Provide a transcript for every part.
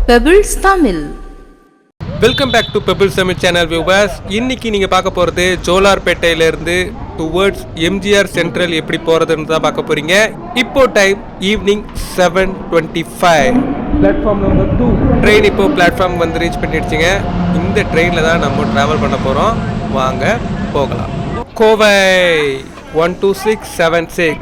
Pebbles Tamil. Welcome back to Pebbles Tamil channel viewers. இன்னைக்கு நீங்கள் பார்க்க போகிறது ஜோலார்பேட்டையிலேருந்து டுவர்ட்ஸ் எம்ஜிஆர் சென்ட்ரல் எப்படி போகிறதுன்னு தான் பார்க்க போகிறீங்க. இப்போ time evening 7:25. Platform number 2 train இப்போ பிளாட்ஃபார்ம் வந்து ரீச் பண்ணிடுச்சுங்க. இந்த ட்ரெயினில் தான் நம்ம ட்ராவல் பண்ண போகிறோம். வாங்க போகலாம். கோவை 12676.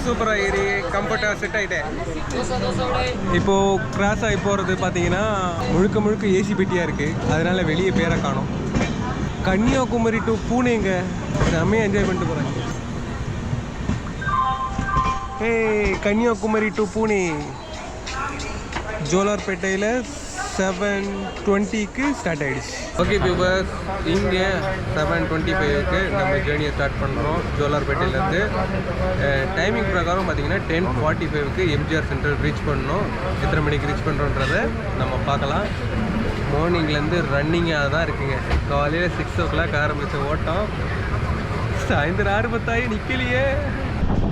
சூப்பராக ஏறி கம்ஃபர்ட்டாக செட் ஆகிட்டேன். இப்போது கிராஸ் ஆகி போகிறது பார்த்தீங்கன்னா முழுக்க முழுக்க ஏசி பெட்டியாக இருக்குது. அதனால் வெளியே பேரை காணும். கன்னியாகுமரி டு பூனேங்க. செம்மையாக என்ஜாய் பண்ணிட்டு போகிறாங்க. கன்னியாகுமரி டு பூனே ஜோலார்பேட்டையில் 7:20க்கு ஸ்டார்ட் ஆகிடுச்சு. ஓகே வியூவர்ஸ், இங்கே 7:25க்கு நம்ம ஜேர்னியை ஸ்டார்ட் பண்ணுறோம் ஜோலார்பேட்டையிலேருந்து. டைமிங் பிரகாரம் பார்த்தீங்கன்னா 10:45க்கு எம்ஜிஆர் சென்ட்ரல் ரீச் பண்ணணும். எத்தனை மணிக்கு ரீச் பண்ணுறோன்றதை நம்ம பார்க்கலாம். மார்னிங்லேருந்து ரன்னிங்காக தான் இருக்குங்க. காலையில் 6 o'clock ஆரம்பித்த ஓட்டம் சாயந்தரம் 6:10 நிற்கலையே.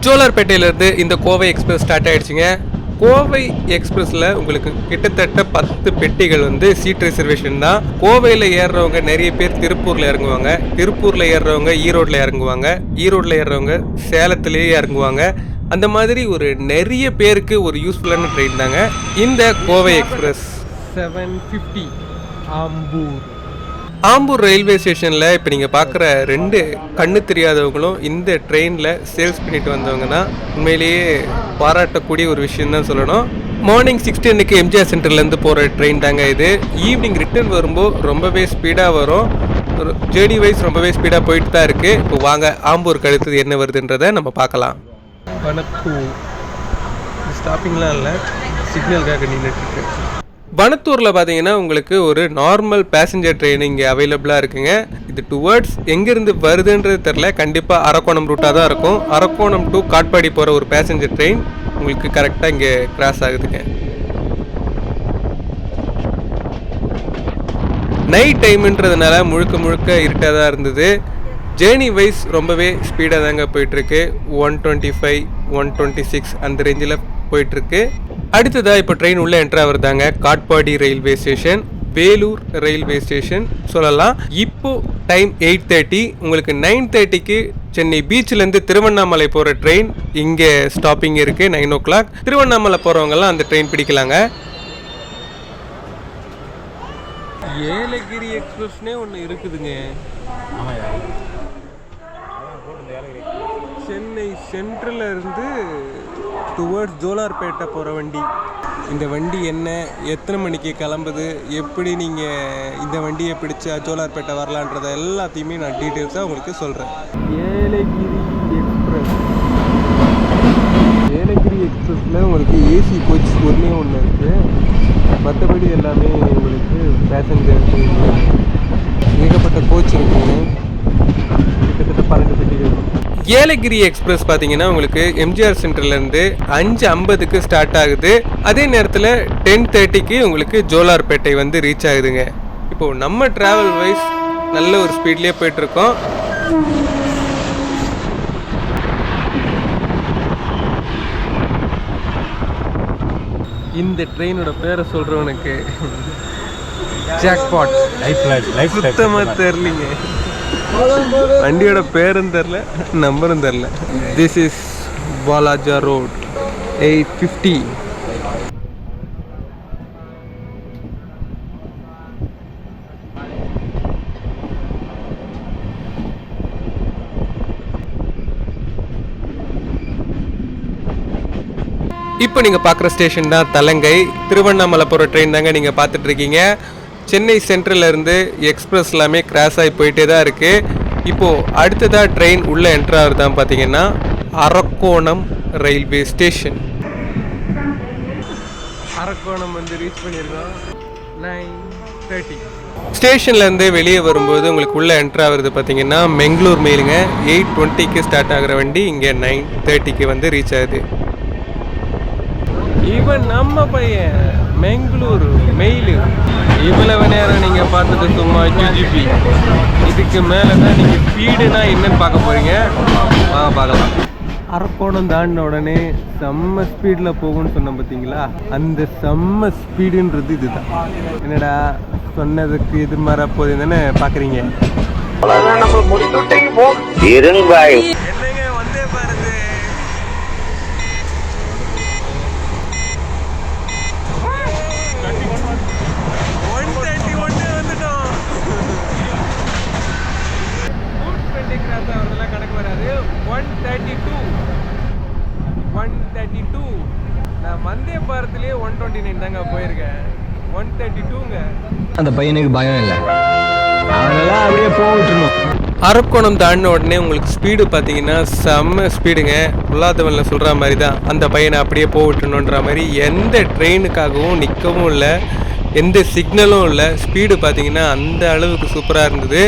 ஜோலார்பேட்டையிலேருந்து இந்த கோவை எக்ஸ்பிரஸ் ஸ்டார்ட் ஆகிடுச்சிங்க. கோவை எக்ஸ்பிரஸில் உங்களுக்கு கிட்டத்தட்ட 10 பெட்டிகள் வந்து சீட் ரிசர்வேஷன் தான். கோவையில் ஏறுறவங்க நிறைய பேர் திருப்பூரில் இறங்குவாங்க, திருப்பூரில் ஏறுறவங்க ஈரோட்டில் இறங்குவாங்க, ஈரோட்டில் ஏறுறவங்க சேலத்துலேயே இறங்குவாங்க. அந்த மாதிரி ஒரு நிறைய பேருக்கு ஒரு யூஸ்ஃபுல்லான ட்ரெயின் தாங்க இந்த கோவை எக்ஸ்பிரஸ். 7:50 ஆம்பூர் ரயில்வே ஸ்டேஷனில் இப்போ நீங்கள் பார்க்குற 2 கண்ணு தெரியாதவங்களும் இந்த ட்ரெயினில் சேல்ஸ் பண்ணிட்டு வந்தவங்க தான். உண்மையிலேயே பாராட்டக்கூடிய ஒரு விஷயம் தான் சொல்லணும். மார்னிங் 6:10க்கு எம்ஜிஆர் சென்டர்லேருந்து போகிற ட்ரெயின் தாங்க இது. ஈவினிங் ரிட்டர்ன் வரும்போது ரொம்பவே ஸ்பீடாக வரும். ஜேர்னி வைஸ் ரொம்பவே ஸ்பீடாக போயிட்டு தான் இருக்குது. இப்போ வாங்க ஆம்பூருக்கு அடுத்தது என்ன வருதுன்றதை நம்ம பார்க்கலாம். வணக்கம். ஸ்டாப்பிங்லாம் இல்லை, சிக்னலுக்காக நின்றுட்டுருக்கு. வனத்தூரில் பார்த்தீங்கன்னா உங்களுக்கு ஒரு நார்மல் பேசஞ்சர் ட்ரெயின் இங்கே அவைலபிளாக இருக்குங்க. இது டுவர்ட்ஸ் எங்கேருந்து வருதுன்றது தெரில. கண்டிப்பாக அரக்கோணம் ரூட்டாக தான் இருக்கும். அரக்கோணம் டு காட்பாடி போகிற ஒரு பேசஞ்சர் ட்ரெயின் உங்களுக்கு கரெக்டாக இங்கே கிராஸ் ஆகுதுங்க. நைட் டைமுன்றதுனால முழுக்க முழுக்க இருட்டாக தான் இருந்தது. ஜேர்னி வைஸ் ரொம்பவே ஸ்பீடாக தாங்க போயிட்டுருக்கு. 125, 126 அந்த ரேஞ்சில் போயிட்டுருக்கு. அடுத்ததாக இப்போ ட்ரெயின் உள்ளே என்ட்ரு ஆகுறதாங்க Katpadi railway station, Vellore railway station சொல்லலாம். இப்போ டைம் 8:30. உங்களுக்கு 9:30க்கு சென்னை பீச்சிலேருந்து திருவண்ணாமலை போகிற ட்ரெயின் இங்கே ஸ்டாப்பிங் இருக்குது. 9 o'clock திருவண்ணாமலை போகிறவங்கலாம் அந்த ட்ரெயின் பிடிக்கலாங்க. ஏலகிரி எக்ஸ்பிரஸ்னே ஒன்று இருக்குதுங்க. சென்னை சென்ட்ரலில் இருந்து டுவர்ட்ஸ் ஜோலார்பேட்டை போகிற வண்டி. இந்த வண்டி என்ன, எத்தனை மணிக்கு கிளம்புது, எப்படி நீங்கள் இந்த வண்டியை பிடிச்சா ஜோலார்பேட்டை வரலான்றதை எல்லாத்தையுமே நான் டீட்டெயில்ஸாக உங்களுக்கு சொல்கிறேன். ஏலகிரி எக்ஸ்பிரஸ். ஏலகிரி எக்ஸ்பிரஸில் உங்களுக்கு ஏசி கோச் ஒன்றே ஒன்று இருக்குது. மற்றபடி எல்லாமே உங்களுக்கு பேசஞ்சர் ஏகப்பட்ட கோச் இருக்குங்க. கிட்டத்தட்ட 12 பெட்டிகள். ஏலகிரி எக்ஸ்பிரஸ் பார்த்தீங்கன்னா உங்களுக்கு எம்ஜிஆர் சென்டர்லேருந்து 5:50க்கு ஸ்டார்ட் ஆகுது. அதே நேரத்தில் 10:30க்கு உங்களுக்கு ஜோலார்பேட்டை வந்து ரீச் ஆகுதுங்க. இப்போது நம்ம ட்ராவல் வைஸ் நல்ல ஒரு ஸ்பீட்லேயே போயிட்டுருக்கோம். இந்த ட்ரெயினோட பேரை சொல்கிறவனுக்கு ஜாக்பாட். சுத்தமாக தெரிலிங்க. வண்டியோட பேரும் தெரில, நம்பரும் தெரில. This is Walaja road 8:50. இப்போ நீங்கள் பார்க்குற ஸ்டேஷன் தான் தலங்கை. திருவண்ணாமலை போகிற ட்ரெயின் தாங்க நீங்கள் பார்த்துட்ருக்கீங்க. சென்னை சென்ட்ரலேருந்து எக்ஸ்பிரஸ் எல்லாமே கிராஸ் ஆகி போயிட்டே தான் இருக்குது. இப்போது அடுத்ததாக ட்ரெயின் உள்ளே என்ட்ரு ஆகுதான் பார்த்தீங்கன்னா அரக்கோணம் ரயில்வே ஸ்டேஷன். அரக்கோணம் வந்து ரீச் பண்ணியிருக்கோம் 9:30. ஸ்டேஷன்லேருந்து வெளியே வரும்போது உங்களுக்கு உள்ளே என்ட்ரு ஆகுறது பார்த்தீங்கன்னா மெங்களூர் மெயிலுங்க. 8:20க்கு ஸ்டார்ட் ஆகிற வண்டி இங்கே 9:30க்கு வந்து ரீச் ஆகுது. இவன் நம்ம பையன் மெங்களூர் மெயிலு. இவ்வளவு நேரம் நீங்கள் பார்த்தது சும்மா ஜிஜிபி. இதுக்கு மேலே தான் நீங்கள் ஸ்பீடுனா என்னன்னு பார்க்க போகிறீங்க. பார்க்கலாம். அரக்கோணம் தாண்டின உடனே செம்ம ஸ்பீடில் போகும்னு சொன்னேன் பார்த்தீங்களா, அந்த செம்ம ஸ்பீடுன்றது இதுதான். என்னடா சொன்னதுக்கு இது மாதிரி போகுது தானே பார்க்குறீங்க. என்னங்க வந்தே பாருது. கணக்கு வராது. 132 நான் வந்தே பாரத்திலேயே 129 தாங்க போயிருக்கேன். 132ங்க. அந்த பையனுக்கு பயம் இல்லை, அதெல்லாம் அப்படியே போகணும். அரக்கோணம் தாண்டின உடனே உங்களுக்கு ஸ்பீடு பார்த்தீங்கன்னா செம்ம ஸ்பீடுங்க. பொல்லாதவனில் சொல்கிற மாதிரி தான், அந்த பையனை அப்படியே போகட்டணுன்ற மாதிரி. எந்த ட்ரெயினுக்காகவும் நிற்கவும் இல்லை, எந்த சிக்னலும் இல்லை. ஸ்பீடு பார்த்தீங்கன்னா அந்த அளவுக்கு சூப்பராக இருந்தது.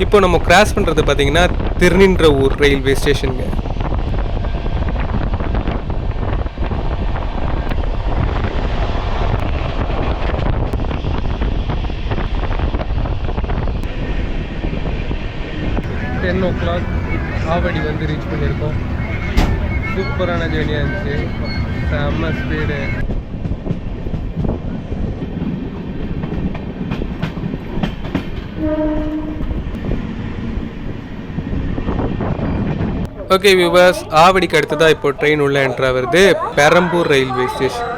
இப்போ நம்ம கிராஸ் பண்ணுறது பார்த்தீங்கன்னா திருநின்றவூர் ரயில்வே ஸ்டேஷனுங்க. டென் ஓ கிளாக் ஆவடி வந்து ரீச் பண்ணியிருக்கோம். சூப்பரான ஜேர்னியாக இருந்துச்சு, செம்ம ஸ்பீடு. ஓகே வியூவர்ஸ், ஆவடிக்கு அடுத்ததாக இப்போ ட்ரெயின் உள்ள என்ட்ரு ஆகுது பெரம்பூர் ரயில்வே ஸ்டேஷன்.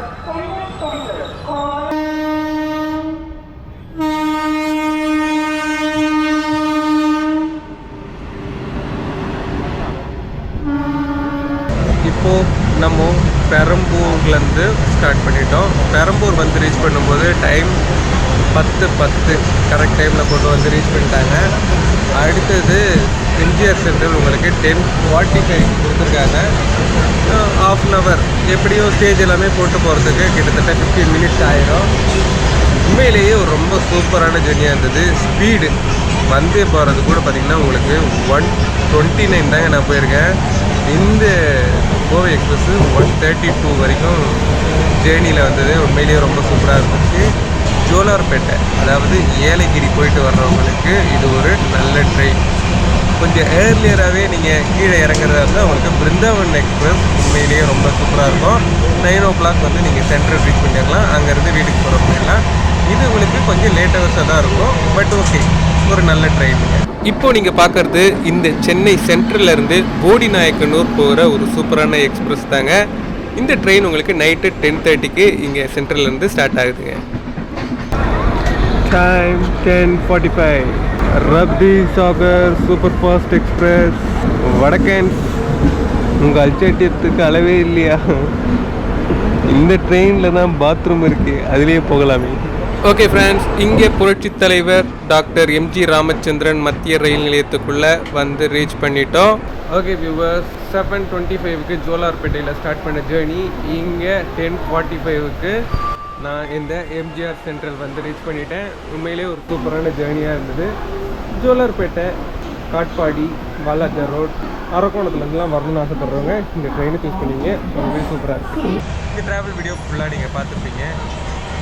இப்போது நம்ம பெரம்பூர்லேருந்து ஸ்டார்ட் பண்ணிட்டோம். பெரம்பூர் வந்து ரீச் பண்ணும்போது டைம் 10:10 கரெக்ட் டைமில் கொண்டு வந்து ரீச் பண்ணிட்டாங்க. அடுத்தது எம்ஜிஆர் சென்ட்ரல் உங்களுக்கு 10:45 கொடுத்துருக்காங்க. ½ அன் ஹவர் எப்படியும் ஸ்டேஜ் எல்லாமே போட்டு போகிறதுக்கு கிட்டத்தட்ட 15 மினிட்ஸ் ஆயிரும். உண்மையிலேயே ஒரு ரொம்ப சூப்பரான ஜெர்னியாக இருந்தது. ஸ்பீடு வந்தே போகிறது கூட பார்த்திங்கன்னா உங்களுக்கு 129 தாங்க நான் போயிருக்கேன். இந்த கோவை எக்ஸ்பிரஸ் 132 வரைக்கும் ஜேர்னியில் வந்தது. உண்மையிலேயே ரொம்ப சூப்பராக இருந்துச்சு. ஜோலார்பேட்டை, அதாவது ஏலகிரி போயிட்டு வர்றவங்களுக்கு இது ஒரு நல்ல ட்ரெயின். கொஞ்சம் ஏர்லியராகவே நீங்கள் கீழே இறங்குறதா இருந்தால் உங்களுக்கு பிருந்தாவன் எக்ஸ்பிரஸ் உண்மையிலேயே ரொம்ப சூப்பராக இருக்கும். 9 ஓ கிளாக் வந்து நீங்கள் சென்ட்ரல் ரீச் பண்ணிடலாம், அங்கேருந்து வீட்டுக்கு போகிற போயிடலாம். இது உங்களுக்கு கொஞ்சம் லேட் ஹவர்ஸாக தான் இருக்கும், பட் ஓகே, ஒரு நல்ல ட்ரெயினுங்க. இப்போது நீங்கள் பார்க்குறது இந்த சென்னை சென்ட்ரல்லேருந்து போடிநாயக்கனூர் போகிற ஒரு சூப்பரான எக்ஸ்பிரஸ் தாங்க. இந்த ட்ரெயின் உங்களுக்கு நைட்டு 10:30க்கு இங்கே சென்ட்ரல்லேருந்து ஸ்டார்ட் ஆகுதுங்க. Time 10:45. Rapti Sagar super fast express வடக்கன்ஸ். உங்கள் அல்சட்டியத்துக்கு அளவே இல்லையா? இந்த ட்ரெயினில் தான் பாத்ரூம் இருக்குது, அதுலேயே போகலாமே. ஓகே ஃப்ரெண்ட்ஸ், இங்கே புரட்சித் தலைவர் டாக்டர் எம்ஜி ராமச்சந்திரன் மத்திய ரயில் நிலையத்துக்குள்ளே வந்து ரீச் பண்ணிட்டோம். ஓகே வியூவர்ஸ், 7:25க்கு ஜோலார்பேட்டையில் ஸ்டார்ட் பண்ண ஜேர்னி இங்கே 10:45க்கு நான் இந்த எம்ஜிஆர் சென்ட்ரல் வந்து ரீச் பண்ணிட்டேன். உண்மையிலே ஒரு சூப்பரான ஜேர்னியாக இருந்தது. ஜோலார்பேட்டை, காட்பாடி, வாலாஜார் ரோட், அரக்கோணத்துலேருந்துலாம் வரணும்னு ஆசைப்படுறவங்க இந்த ட்ரெயினை சூஸ் பண்ணிங்க. ரொம்பவே சூப்பராக இருக்குது. இந்த ட்ராவல் வீடியோ ஃபுல்லாக நீங்கள் பார்த்துருப்பீங்க.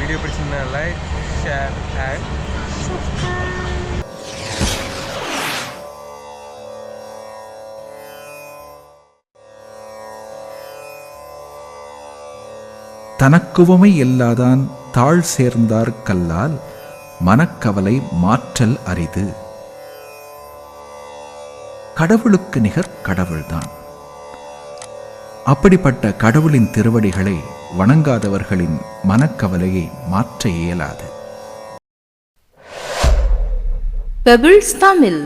வீடியோ பிடிச்சிருந்தா லைக், ஷேர் அண்ட் சப்ஸ்கிரைப். தனக்குவமை எல்லாதான் தாழ் சேர்ந்தார் கல்லால் மனக்கவலை மாற்றல் அரிது. கடவுளுக்கு நிகர் கடவுள்தான். அப்படிப்பட்ட கடவுளின் திருவடிகளை வணங்காதவர்களின் மனக்கவலையை மாற்ற இயலாது. பெபிள்ஸ் தமிழ்.